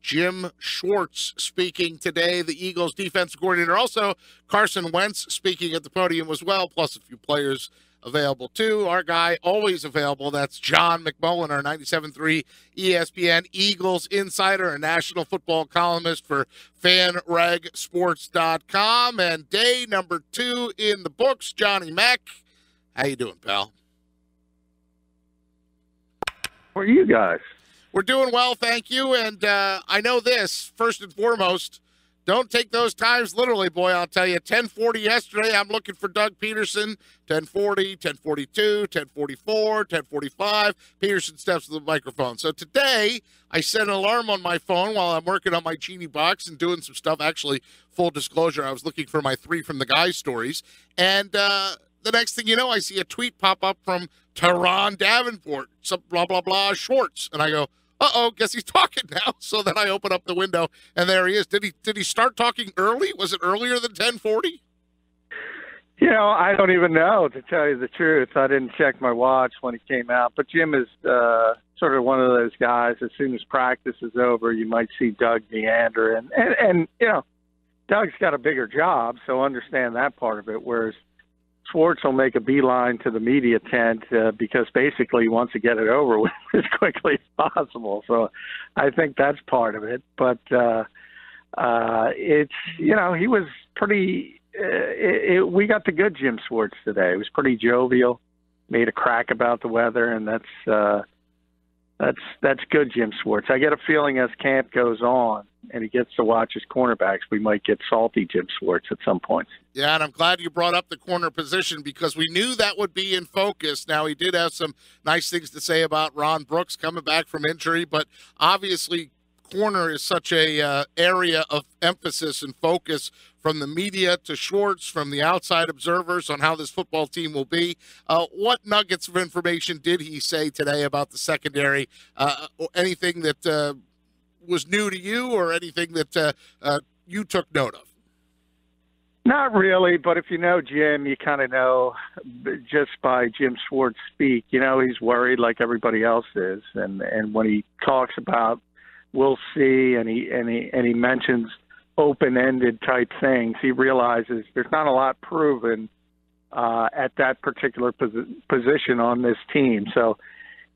Jim Schwartz speaking today, the Eagles defensive coordinator. Also, Carson Wentz speaking at the podium as well, plus a few players available too. Our guy always available, that's John McMullen, our 97.3 ESPN Eagles insider and national football columnist for FanRagSports.com. And day number 2 in the books. Johnny Mack, how you doing, pal? How are you guys? We're doing well, thank you. And I know this, first and foremost, don't take those times literally, boy, I'll tell you. 10:40 yesterday, I'm looking for Doug Peterson. 10:40, 10:42, 10:44, 10:45. Peterson steps to the microphone. So today, I set an alarm on my phone while I'm working on my Genie box and doing some stuff. Actually, full disclosure, I was looking for my 3 from the Guys stories. And the next thing you know, I see a tweet pop up from Teron Davenport, some blah, blah, blah, Schwartz. And I go, uh-oh, guess he's talking now. So then I open up the window, and there he is. Did he start talking early? Was it earlier than 10:40? You know, I don't even know, to tell you the truth. I didn't check my watch when he came out. But Jim is sort of one of those guys, as soon as practice is over, you might see Doug meander. And you know, Doug's got a bigger job, so understand that part of it, whereas Schwartz will make a beeline to the media tent because basically he wants to get it over with as quickly as possible. So I think that's part of it. But it's, you know, he was pretty we got the good Jim Schwartz today. It was pretty jovial, made a crack about the weather, and that's good Jim Schwartz. I get a feeling as camp goes on and he gets to watch his cornerbacks, we might get salty Jim Schwartz at some point. Yeah, and I'm glad you brought up the corner position because we knew that would be in focus. Now, he did have some nice things to say about Ron Brooks coming back from injury, but obviously corner is such a area of emphasis and focus from the media to Schwartz, from the outside observers on how this football team will be. What nuggets of information did he say today about the secondary? Anything that was new to you or anything that you took note of? Not really, but if you know Jim, you kind of know just by Jim Schwartz speak. You know, he's worried like everybody else is, and when he talks about we'll see, and he mentions open-ended type things, he realizes there's not a lot proven at that particular position on this team. So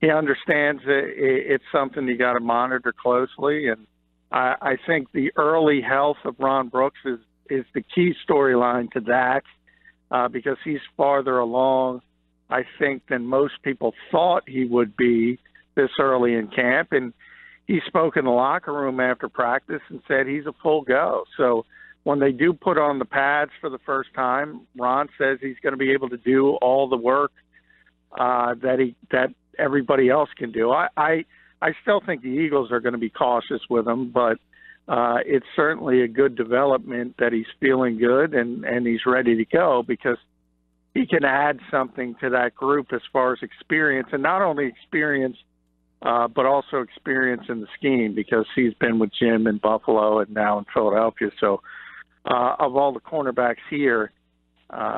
he understands it's something you got to monitor closely, and I think the early health of Ron Brooks is the key storyline to that because he's farther along, I think, than most people thought he would be this early in camp. And he spoke in the locker room after practice and said he's a full go. So when they do put on the pads for the first time, Ron says he's going to be able to do all the work that everybody else can do. I still think the Eagles are going to be cautious with him, but it's certainly a good development that he's feeling good and he's ready to go because he can add something to that group as far as experience, and not only experience, but also experience in the scheme because he's been with Jim in Buffalo and now in Philadelphia. So of all the cornerbacks here,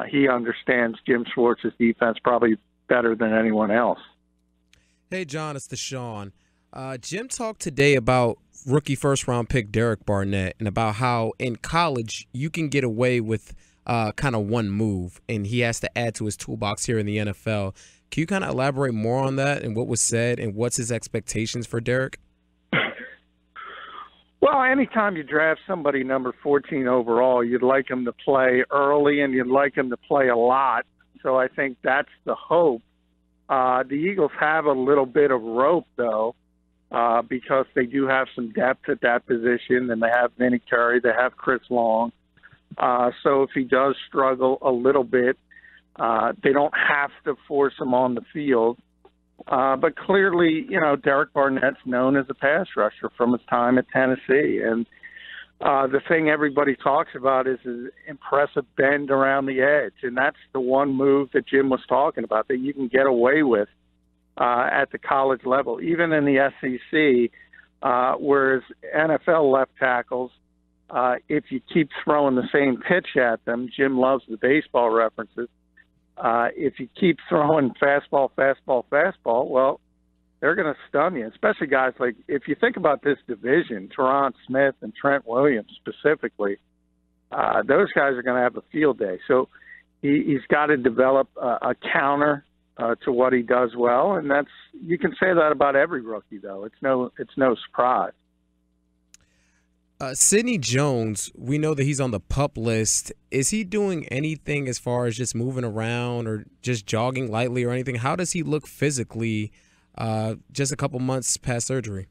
he understands Jim Schwartz's defense probably better than anyone else. Hey, John, it's Deshaun. Jim talked today about rookie first-round pick Derek Barnett and about how in college you can get away with kind of one move, and he has to add to his toolbox here in the NFL. Can you kind of elaborate more on that and what was said and what's his expectations for Derek? Well, anytime you draft somebody number 14 overall, you'd like him to play early and you'd like him to play a lot. So I think that's the hope. The Eagles have a little bit of rope, though, because they do have some depth at that position, and they have Vinny Curry, they have Chris Long. So if he does struggle a little bit, they don't have to force him on the field. But clearly, you know, Derek Barnett's known as a pass rusher from his time at Tennessee. And the thing everybody talks about is his impressive bend around the edge. And that's the one move that Jim was talking about that you can get away with at the college level, even in the SEC, whereas NFL left tackles, if you keep throwing the same pitch at them, Jim loves the baseball references, if you keep throwing fastball, well, they're going to stun you, especially guys like, if you think about this division, Teron Smith and Trent Williams specifically, those guys are going to have a field day. So he's got to develop a counter to what he does well, and you can say that about every rookie, though. It's no surprise. Sidney Jones, we know that he's on the PUP list. Is he doing anything as far as just moving around or just jogging lightly or anything? How does he look physically just a couple months past surgery?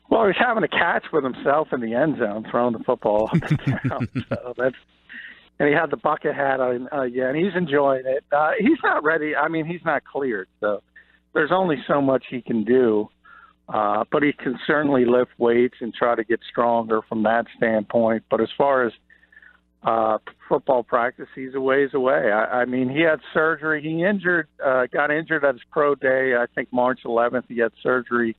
Well, he's having a catch with himself in the end zone, throwing the football up and down. So and he had the bucket hat on, and he's enjoying it. He's not ready. I mean, he's not cleared, so there's only so much he can do. But he can certainly lift weights and try to get stronger from that standpoint. But as far as football practice, he's a ways away. I mean, he had surgery. He got injured at his pro day, I think March 11th. He had surgery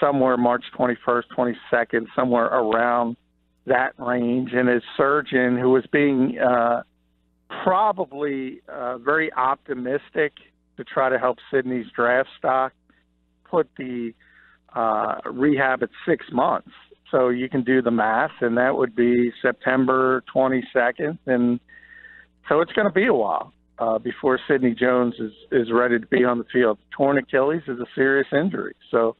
somewhere March 21st, 22nd, somewhere around that range. And his surgeon, who was being probably very optimistic to try to help Sidney's draft stock, put the rehab at 6 months. So you can do the math, and that would be September 22nd. And so it's going to be a while before Sidney Jones is ready to be on the field. Torn Achilles is a serious injury. So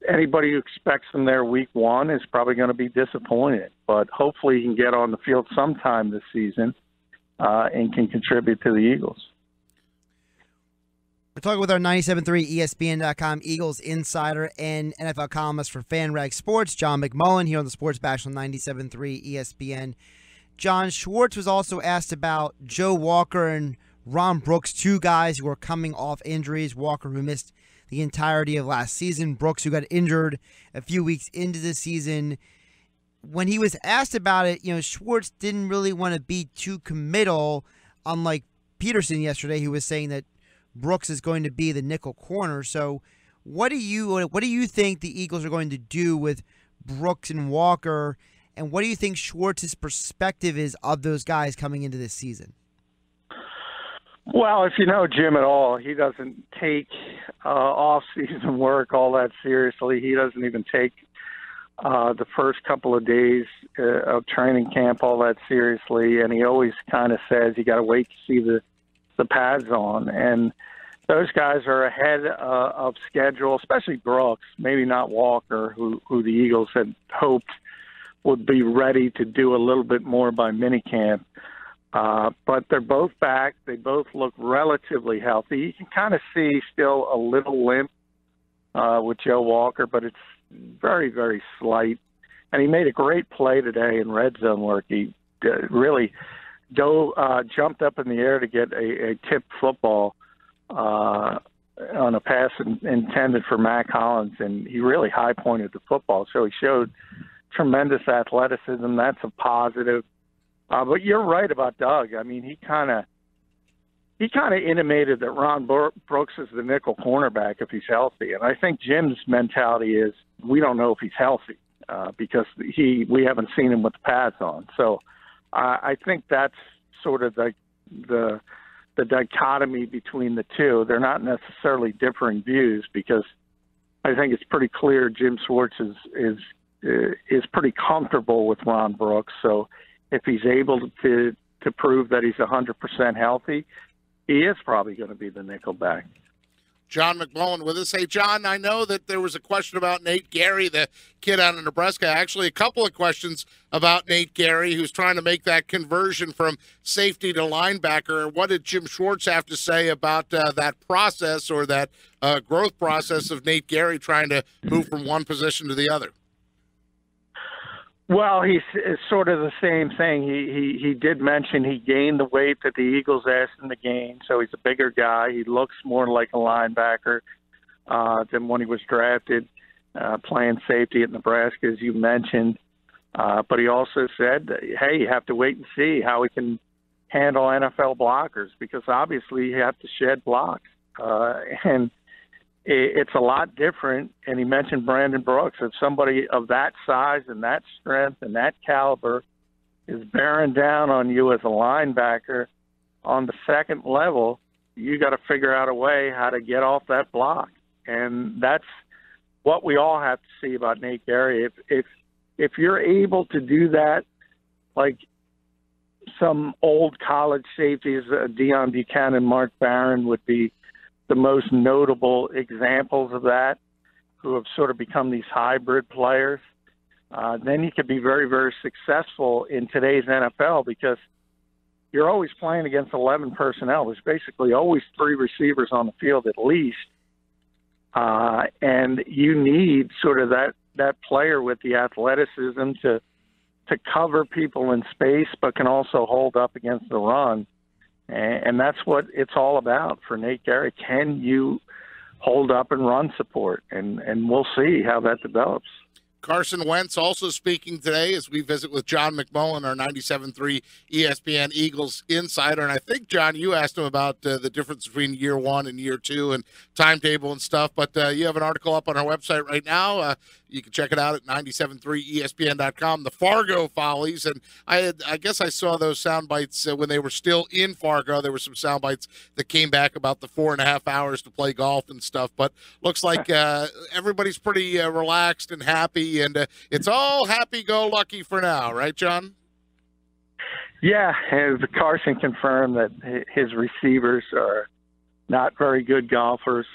anybody who expects him there week one is probably going to be disappointed. But hopefully he can get on the field sometime this season and can contribute to the Eagles. We're talking with our 97.3 ESPN.com Eagles insider and NFL columnist for FanRag Sports, John McMullen, here on the Sports Bash on 97.3 ESPN. John, Schwartz was also asked about Joe Walker and Ron Brooks, two guys who are coming off injuries. Walker, who missed the entirety of last season. Brooks, who got injured a few weeks into the season. When he was asked about it, Schwartz didn't really want to be too committal, unlike Peterson yesterday, who was saying that Brooks is going to be the nickel corner. So what do you think the Eagles are going to do with Brooks and Walker, and what do you think Schwartz's perspective is of those guys coming into this season? Well, if you know Jim at all, he doesn't take off-season work all that seriously. He doesn't even take the first couple of days of training camp all that seriously, and he always kind of says you got to wait to see the pads on. And those guys are ahead of schedule, especially Brooks, maybe not Walker, who the Eagles had hoped would be ready to do a little bit more by minicamp. But they're both back. They both look relatively healthy. You can kind of see still a little limp with Joe Walker, but it's very, very slight. And he made a great play today in red zone work. He really jumped up in the air to get a tipped football on a pass intended for Matt Collins, and he really high-pointed the football. So he showed tremendous athleticism. That's a positive. But you're right about Doug. I mean, he kind of intimated that Ron Brooks is the nickel cornerback if he's healthy. And I think Jim's mentality is we don't know if he's healthy because we haven't seen him with the pads on. So I think that's sort of the dichotomy between the two. They're not necessarily differing views because I think it's pretty clear Jim Schwartz is pretty comfortable with Ron Brooks. So if he's able to prove that he's 100% healthy, he is probably going to be the nickel back. John McMullen with us. Hey, John, I know that there was a question about Nate Gerry, the kid out of Nebraska. Actually, a couple of questions about Nate Gerry, who's trying to make that conversion from safety to linebacker. What did Jim Schwartz have to say about that process or that growth process of Nate Gerry trying to move from one position to the other? Well, it's sort of the same thing. He did mention he gained the weight that the Eagles asked him to gain, so he's a bigger guy. He looks more like a linebacker than when he was drafted, playing safety at Nebraska, as you mentioned. But he also said, hey, you have to wait and see how he can handle NFL blockers because obviously you have to shed blocks. And it's a lot different, and he mentioned Brandon Brooks. If somebody of that size and that strength and that caliber is bearing down on you as a linebacker on the second level, you got to figure out a way how to get off that block. And that's what we all have to see about Nate Gerry. If you're able to do that, like some old college safeties, Deion Buchanan, Mark Barron would be the most notable examples of that, who have sort of become these hybrid players, then you could be very, very successful in today's NFL, because you're always playing against 11 personnel. There's basically always 3 receivers on the field at least. And you need sort of that player with the athleticism to cover people in space, but can also hold up against the run. And that's what it's all about for Nate Gerry. Can you hold up and run support? And we'll see how that develops. Carson Wentz also speaking today as we visit with John McMullen, our 97.3 ESPN Eagles insider. And I think, John, you asked him about the difference between year 1 and year 2 and timetable and stuff. But you have an article up on our website right now. You can check it out at 973ESPN.com, the Fargo Follies. And I guess I saw those sound bites when they were still in Fargo. There were some sound bites that came back about the 4.5 hours to play golf and stuff. But looks like everybody's pretty relaxed and happy, and it's all happy-go-lucky for now, right, John? Yeah, and Carson confirmed that his receivers are not very good golfers.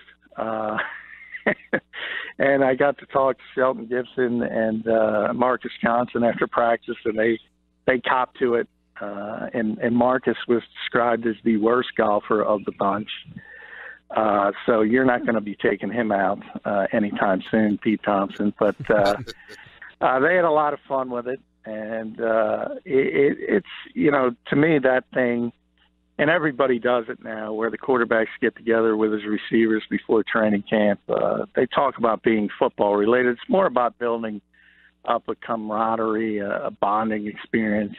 And I got to talk to Shelton Gibson and Marcus Johnson after practice, and they copped to it. And Marcus was described as the worst golfer of the bunch. So you're not going to be taking him out anytime soon, Pete Thompson. But they had a lot of fun with it. And it's, to me, that thing, and everybody does it now, where the quarterbacks get together with his receivers before training camp. They talk about being football related. It's more about building up a camaraderie, a bonding experience.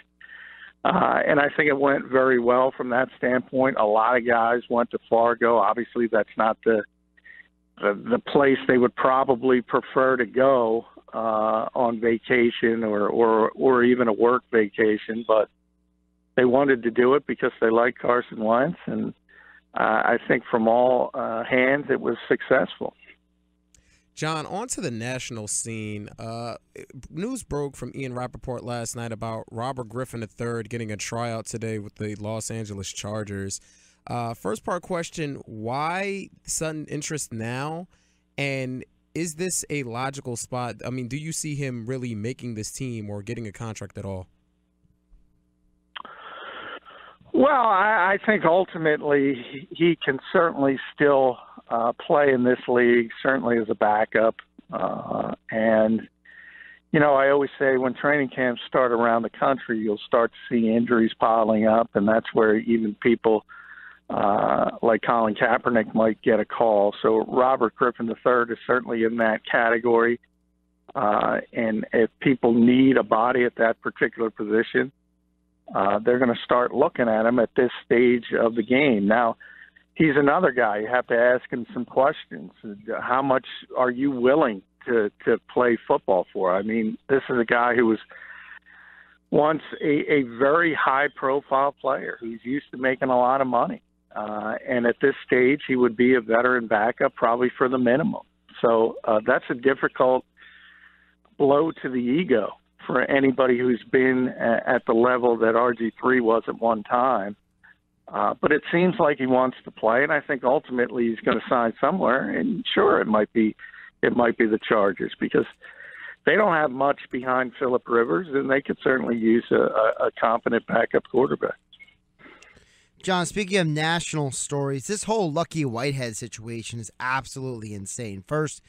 And I think it went very well from that standpoint. A lot of guys went to Fargo. Obviously, that's not the place they would probably prefer to go on vacation or even a work vacation, but they wanted to do it because they like Carson Wentz, and I think from all hands it was successful. John, on to the national scene. News broke from Ian Rappaport last night about Robert Griffin III getting a tryout today with the Los Angeles Chargers. First part question, why sudden interest now? And is this a logical spot? I mean, do you see him really making this team or getting a contract at all? Well, I think ultimately he can certainly still play in this league, certainly as a backup. And, I always say when training camps start around the country, you'll start to see injuries piling up, and that's where even people like Colin Kaepernick might get a call. So Robert Griffin III is certainly in that category. And if people need a body at that particular position, they're going to start looking at him at this stage of the game. Now, he's another guy. You have to ask him some questions. How much are you willing to play football for? I mean, this is a guy who was once a very high-profile player who's used to making a lot of money. And at this stage, he would be a veteran backup probably for the minimum. So that's a difficult blow to the ego for anybody who's been at the level that RG3 was at one time. But it seems like he wants to play, and I think ultimately he's going to sign somewhere. And sure, it might be the Chargers, because they don't have much behind Phillip Rivers, and they could certainly use a competent backup quarterback. John, speaking of national stories, this whole Lucky Whitehead situation is absolutely insane. First,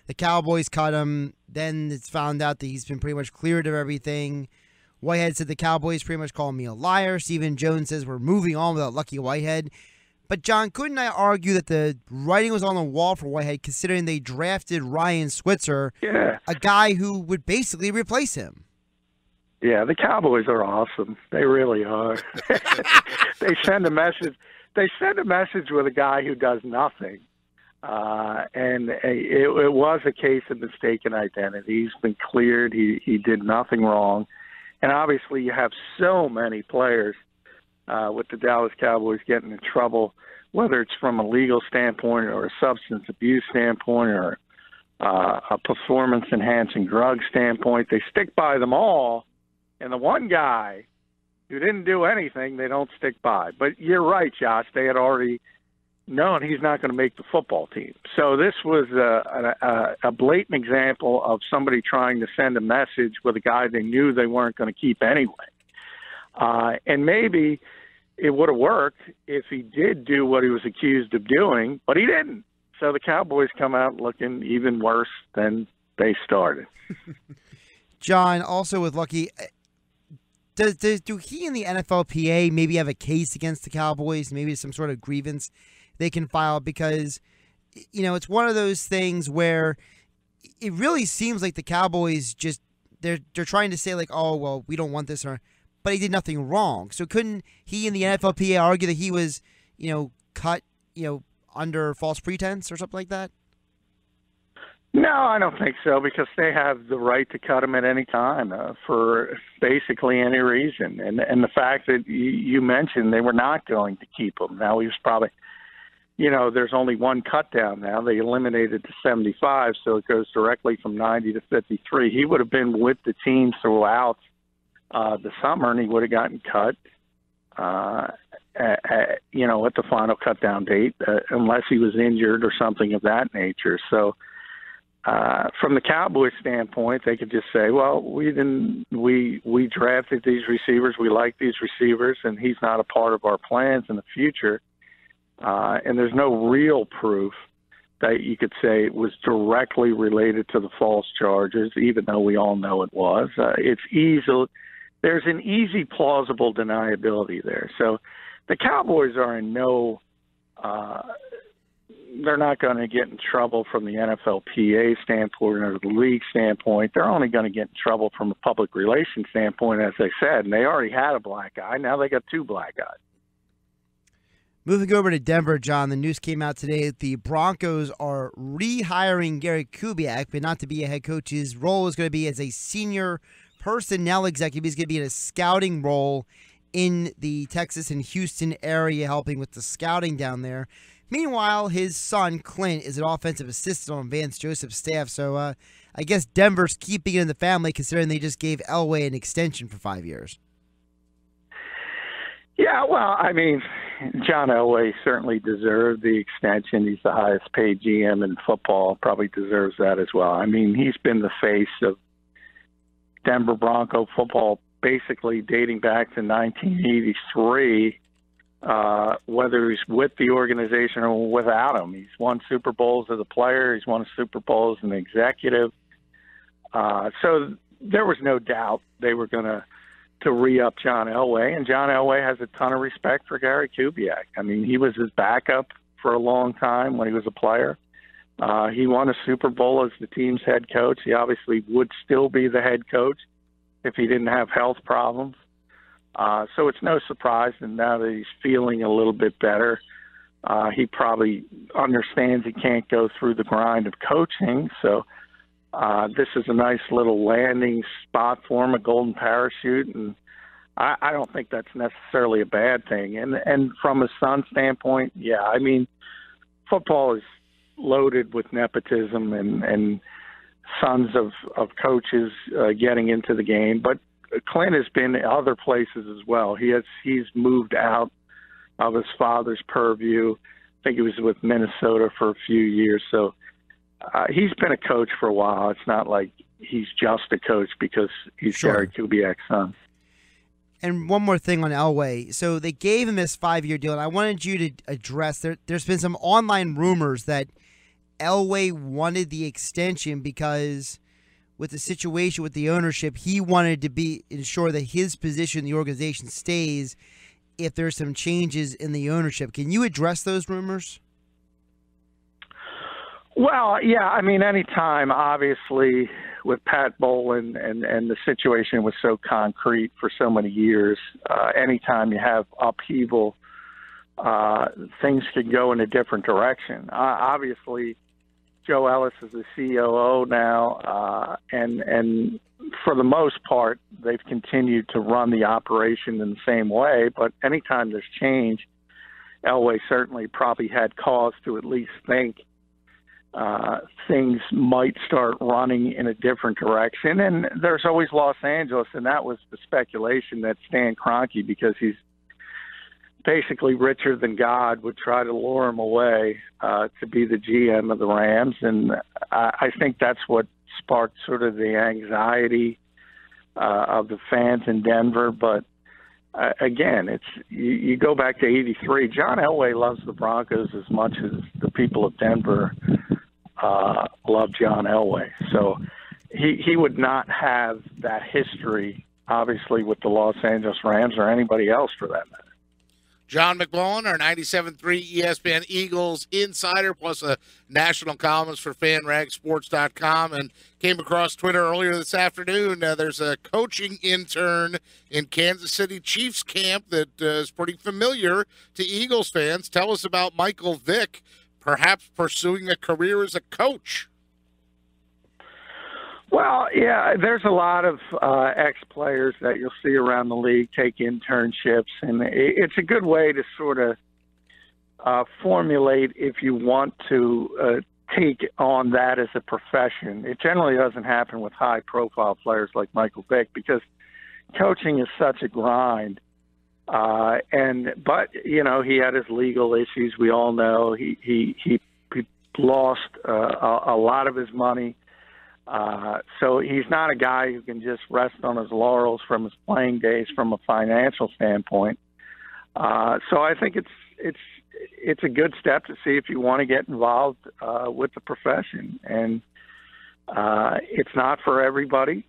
the Cowboys cut him. Then it's found out that he's been pretty much cleared of everything. Whitehead said the Cowboys pretty much called me a liar. Stephen Jones says we're moving on without Lucky Whitehead. But, John, couldn't I argue that the writing was on the wall for Whitehead, considering they drafted Ryan Switzer, a guy who would basically replace him? Yeah, the Cowboys are awesome. They really are. They send a message. They send a message with a guy who does nothing. And it was a case of mistaken identity. He's been cleared. He did nothing wrong. And obviously you have so many players with the Dallas Cowboys getting in trouble whether it's from a legal standpoint or a substance abuse standpoint or a performance-enhancing drug standpoint. They stick by them all, and the one guy who didn't do anything, they don't stick by. But you're right, Josh. They had already known he's not going to make the football team. So this was a blatant example of somebody trying to send a message with a guy they knew they weren't going to keep anyway. And maybe it would have worked if he did do what he was accused of doing, but he didn't. So the Cowboys come out looking even worse than they started. John, also with Lucky, do he and the NFLPA maybe have a case against the Cowboys, maybe some sort of grievance they can file? Because, it's one of those things where it really seems like the Cowboys just they're trying to say like, oh, well, we don't want this, but he did nothing wrong. So couldn't he and the NFLPA argue that he was, cut, under false pretense or something like that? No, I don't think so, because they have the right to cut him at any time for basically any reason. And the fact that you mentioned they were not going to keep him. Now, he was probably, there's only one cut down now. They eliminated the 75, so it goes directly from 90 to 53. He would have been with the team throughout the summer, and he would have gotten cut, at the final cut down date, unless he was injured or something of that nature. So, from the Cowboys standpoint, they could just say, well, we drafted these receivers, we like these receivers, and he's not a part of our plans in the future. And there's no real proof that you could say it was directly related to the false charges, even though we all know it was. It's easy. There's an easy, plausible deniability there. So the Cowboys are in no they're not going to get in trouble from the NFLPA standpoint or the league standpoint. They're only going to get in trouble from a public relations standpoint, as I said, and they already had a black eye. Now they got two black eyes. Moving over to Denver, John, the news came out today that the Broncos are rehiring Gerry Kubiak, but not to be a head coach. His role is going to be as a senior personnel executive. He's going to be in a scouting role in the Texas and Houston area, helping with the scouting down there. Meanwhile, his son, Clint, is an offensive assistant on Vance Joseph's staff. So I guess Denver's keeping it in the family, considering they just gave Elway an extension for 5 years. Yeah, well, I mean, John Elway certainly deserved the extension. He's the highest paid GM in football, probably deserves that as well. I mean, he's been the face of Denver Bronco football basically dating back to 1983. Whether he's with the organization or without him. He's won Super Bowls as a player. He's won Super Bowls as an executive. So there was no doubt they were going to re-up John Elway, and John Elway has a ton of respect for Gerry Kubiak. I mean, he was his backup for a long time when he was a player. He won a Super Bowl as the team's head coach. He obviously would still be the head coach if he didn't have health problems. So it's no surprise that now that he's feeling a little bit better, he probably understands he can't go through the grind of coaching. So this is a nice little landing spot for him, a golden parachute. And I don't think that's necessarily a bad thing. And from a son's standpoint, yeah, I mean, football is loaded with nepotism and sons of coaches getting into the game. But Clint has been other places as well. He's moved out of his father's purview. I think he was with Minnesota for a few years. So he's been a coach for a while. It's not like he's just a coach because he's Sure. Gerry Kubiak's son. And one more thing on Elway. So they gave him this 5-year deal, and I wanted you to address, there's been some online rumors that Elway wanted the extension because with the situation with the ownership, he wanted to ensure that his position in the organization stays if there's some changes in the ownership. Can you address those rumors? Well, yeah, I mean, anytime, obviously, with Pat Bowlen and the situation was so concrete for so many years, anytime you have upheaval, things can go in a different direction. Obviously, Joe Ellis is the COO now, and for the most part, they've continued to run the operation in the same way. But anytime there's change, Elway certainly probably had cause to at least think things might start running in a different direction. And there's always Los Angeles, and that was the speculation that Stan Kroenke, because he's basically richer than God, would try to lure him away to be the GM of the Rams. And I think that's what sparked sort of the anxiety of the fans in Denver. But again, it's you go back to '83. John Elway loves the Broncos as much as the people of Denver love John Elway. So he would not have that history, obviously, with the Los Angeles Rams or anybody else for that matter. John McMullen, our 97.3 ESPN Eagles insider, plus a national columnist for FanRagSports.com, and came across Twitter earlier this afternoon. There's a coaching intern in Kansas City Chiefs camp that is pretty familiar to Eagles fans. Tell us about Michael Vick, perhaps pursuing a career as a coach. Well, yeah, there's a lot of ex-players that you'll see around the league take internships, and it's a good way to sort of formulate if you want to take on that as a profession. It generally doesn't happen with high-profile players like Michael Vick because coaching is such a grind. But you know, he had his legal issues. We all know he lost a lot of his money. So he's not a guy who can just rest on his laurels from his playing days from a financial standpoint. So I think it's a good step to see if you want to get involved with the profession. And it's not for everybody,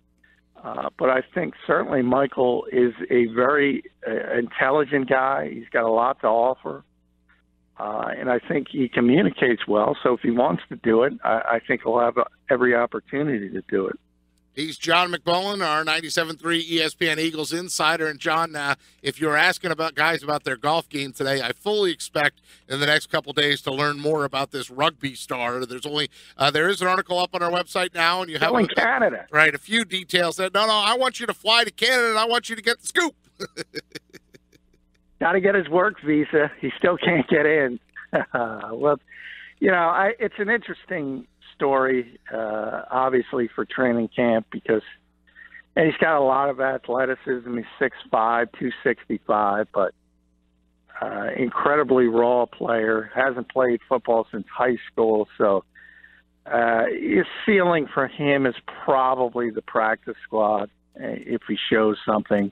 but I think certainly Michael is a very intelligent guy. He's got a lot to offer. And I think he communicates well. So if he wants to do it, I think he'll have every opportunity to do it. He's John McMullen, our 97.3 ESPN Eagles insider. And, John, if you're asking about guys about their golf game today, I fully expect in the next couple days to learn more about this rugby star. There is an article up on our website now, and you have in Canada. Right, a few details that, no, I want you to fly to Canada, and I want you to get the scoop. Got to get his work visa. He still can't get in. Well, you know, it's an interesting story, obviously, for training camp because he's got a lot of athleticism. He's 6'5", 265, but incredibly raw player. Hasn't played football since high school, so his ceiling for him is probably the practice squad if he shows something.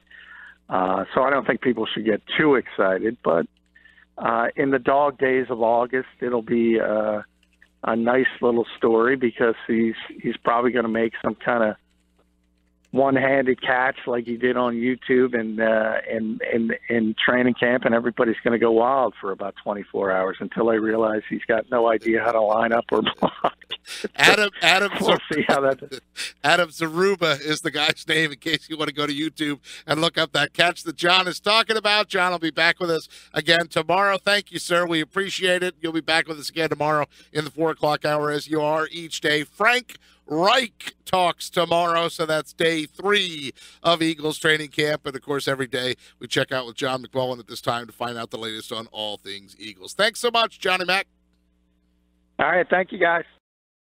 So I don't think people should get too excited, but in the dog days of August, it'll be a nice little story because he's probably going to make some kind of one-handed catch like he did on YouTube in training camp, and everybody's going to go wild for about 24 hours until they realize he's got no idea how to line up or block. We'll see how that. Adam Zaruba is the guy's name in case you want to go to YouTube and look up that catch that John is talking about. John will be back with us again tomorrow. Thank you, sir. We appreciate it. You'll be back with us again tomorrow in the 4 o'clock hour as you are each day. Frank Reich talks tomorrow, so that's day 3 of Eagles training camp. And, of course, every day we check out with John McMullen at this time to find out the latest on all things Eagles. Thanks so much, Johnny Mac. All right, thank you, guys.